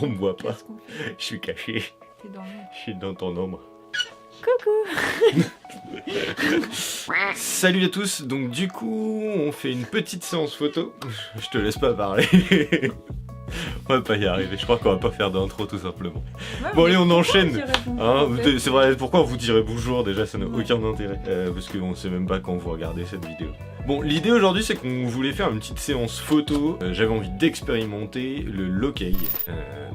On me voit pas. Qu'est-ce qu'on fait? Je suis caché. T'es dans l'ombre. Je suis dans ton ombre. Coucou. Salut à tous. Donc du coup, on fait une petite séance photo. Je te laisse pas parler. On va pas y arriver. Je crois qu'on va pas faire d'intro tout simplement. Ouais, Bon mais allez, on pourquoi enchaîne. dirait bonjour, Hein, en fait c'est vrai, pourquoi vous direz bonjour déjà, ça n'a Ouais. aucun intérêt. Parce qu'on sait même pas quand vous regardez cette vidéo. Bon, l'idée aujourd'hui c'est qu'on voulait faire une petite séance photo. J'avais envie d'expérimenter le low-key.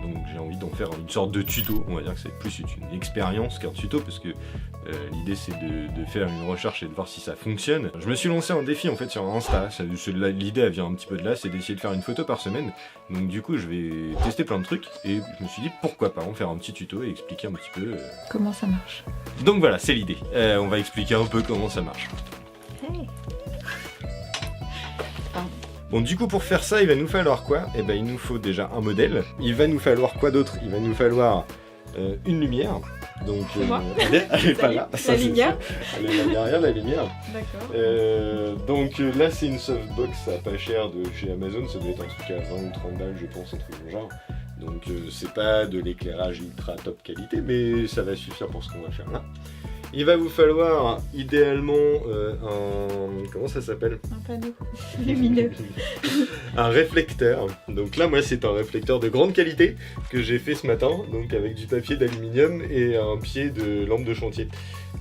Donc j'ai envie d'en faire une sorte de tuto. On va dire que c'est plus une expérience qu'un tuto parce que l'idée c'est de faire une recherche et de voir si ça fonctionne. Je me suis lancé un défi en fait sur Insta. L'idée elle vient un petit peu de là, c'est d'essayer de faire une photo par semaine. Donc du coup je vais tester plein de trucs et je me suis dit pourquoi pas en faire un petit tuto et expliquer un petit peu. Comment ça marche? Donc voilà, c'est l'idée. On va expliquer un peu comment ça marche. Hey. Bon, du coup, pour faire ça, il va nous falloir quoi? Eh ben, il nous faut déjà un modèle. Il va nous falloir quoi d'autre? Il va nous falloir une lumière. Donc, Moi elle est pas là. La Ça, c'est lumière. sûr. Elle est là derrière, la lumière. D'accord. Donc là, c'est une softbox à pas cher de chez Amazon. Ça doit être un truc à 20 ou 30 balles, je pense, un truc dans le genre. Donc, c'est pas de l'éclairage ultra top qualité, mais ça va suffire pour ce qu'on va faire là. Il va vous falloir idéalement un... Comment ça s'appelle? Un panneau lumineux. Un réflecteur. Donc là, moi, c'est un réflecteur de grande qualité que j'ai fait ce matin, donc avec du papier d'aluminium et un pied de lampe de chantier.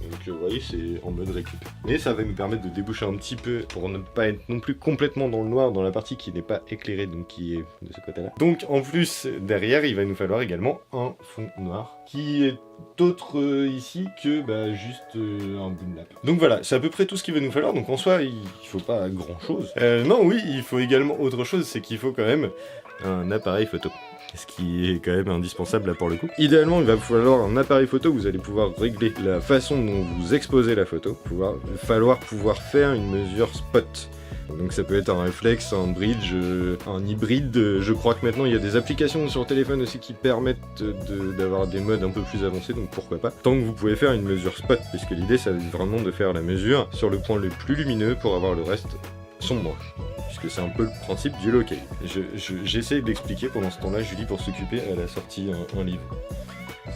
Donc vous voyez, c'est en mode récup. Mais ça va nous permettre de déboucher un petit peu pour ne pas être non plus complètement dans le noir dans la partie qui n'est pas éclairée, donc qui est de ce côté-là. Donc en plus, derrière, il va nous falloir également un fond noir qui est autre ici que juste un bout de nappe. Donc voilà, c'est à peu près tout ce qu'il va nous falloir. Donc en soi, il faut pas grand chose. Non, oui, il faut également autre chose, c'est qu'il faut quand même un appareil photo. Ce qui est quand même indispensable là pour le coup. Idéalement, il va vous falloir un appareil photo où vous allez pouvoir régler la façon dont vous exposez la photo. Il va falloir pouvoir faire une mesure spot. Donc ça peut être un réflexe, un bridge, un hybride. Je crois que maintenant il y a des applications sur téléphone aussi qui permettent d'avoir des modes un peu plus avancés, donc pourquoi pas. Tant que vous pouvez faire une mesure spot, puisque l'idée ça va être vraiment de faire la mesure sur le point le plus lumineux pour avoir le reste sombre. Puisque c'est un peu le principe du low-key. J'essaie d'expliquer pendant ce temps-là, Julie, pour s'occuper, elle a sorti un livre.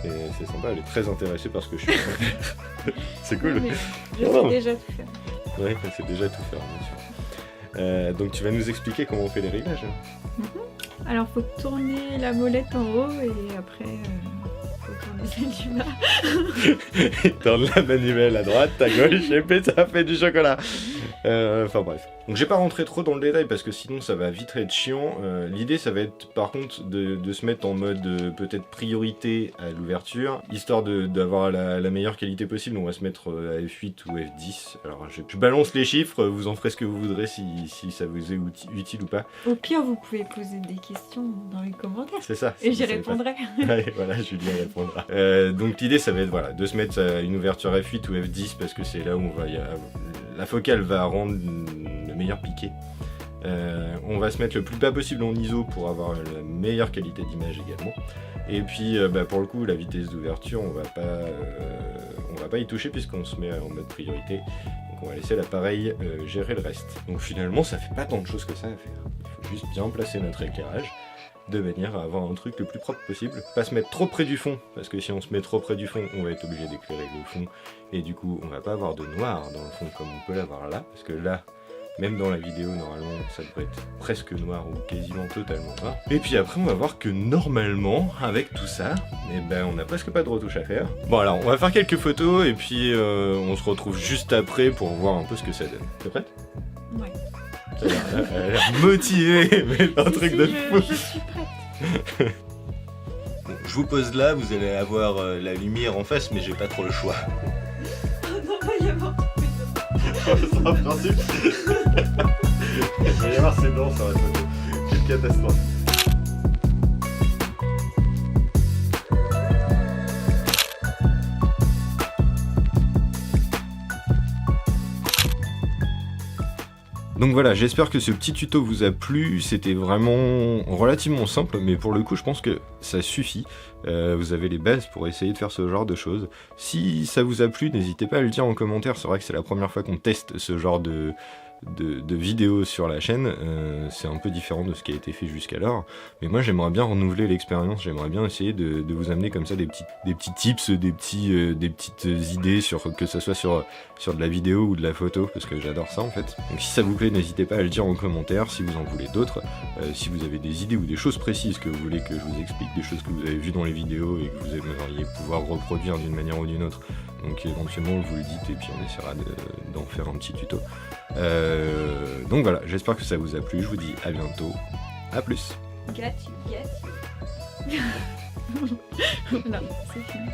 C'est sympa, elle est très intéressée par ce que je fais. C'est cool. Non, mais je sais déjà tout faire. Ouais, elle sait déjà tout faire, bien sûr. Donc tu vas nous expliquer comment on fait les réglages. Alors faut tourner la molette en haut et après faut tourner celle du bas. Tourne la manivelle à droite, à gauche, et puis ça fait du chocolat. Enfin bref. Donc j'ai pas rentré trop dans le détail parce que sinon ça va vite être chiant. L'idée ça va être par contre de se mettre en mode peut-être priorité à l'ouverture, histoire d'avoir la meilleure qualité possible. On va se mettre à F8 ou F10. Alors je balance les chiffres, vous en ferez ce que vous voudrez si ça vous est utile ou pas. Au pire, vous pouvez poser des questions dans les commentaires. C'est ça. Et si j'y vous savez pas. répondrai. Ouais, voilà, Julie répondra. Donc l'idée ça va être voilà, de se mettre à une ouverture F8 ou F10 parce que c'est là où on va la focale va rendre le meilleur piqué. On va se mettre le plus bas possible en ISO pour avoir la meilleure qualité d'image également. Et puis pour le coup la vitesse d'ouverture on va pas y toucher puisqu'on se met en mode priorité. Donc on va laisser l'appareil gérer le reste. Donc finalement ça fait pas tant de choses que ça à faire. Il faut juste bien placer notre éclairage de manière à avoir un truc le plus propre possible. Pas se mettre trop près du fond, parce que si on se met trop près du fond, on va être obligé d'éclairer le fond, et du coup on va pas avoir de noir dans le fond comme on peut l'avoir là, parce que là, même dans la vidéo, normalement, ça devrait être presque noir ou quasiment totalement noir. Et puis après, on va voir que normalement, avec tout ça, on n'a presque pas de retouche à faire. Bon alors, on va faire quelques photos, et puis on se retrouve juste après pour voir un peu ce que ça donne. T'es prête? Ouais. Elle a l'air motivée, mais un truc de fou. Je suis prête. Bon, je vous pose là, vous allez avoir la lumière en face, mais j'ai pas trop le choix. Non, il va y avoir C'est un principe. Il va y avoir ses dents sur la photo. C'est une catastrophe. Donc voilà, j'espère que ce petit tuto vous a plu, c'était vraiment relativement simple, mais pour le coup je pense que ça suffit. Vous avez les bases pour essayer de faire ce genre de choses. Si ça vous a plu, n'hésitez pas à le dire en commentaire, c'est vrai que c'est la première fois qu'on teste ce genre de de vidéos sur la chaîne, c'est un peu différent de ce qui a été fait jusqu'alors, mais moi j'aimerais bien renouveler l'expérience, j'aimerais bien essayer de vous amener comme ça des petits tips, des petites idées, que ce soit sur de la vidéo ou de la photo, parce que j'adore ça en fait. Donc si ça vous plaît, n'hésitez pas à le dire en commentaire, si vous en voulez d'autres, si vous avez des idées ou des choses précises que vous voulez que je vous explique, des choses que vous avez vues dans les vidéos et que vous aimeriez pouvoir reproduire d'une manière ou d'une autre. Donc éventuellement vous le dites et puis on essaiera d'en faire un petit tuto. Donc voilà, j'espère que ça vous a plu, je vous dis à bientôt, à plus. Got you. Voilà, c'est fini.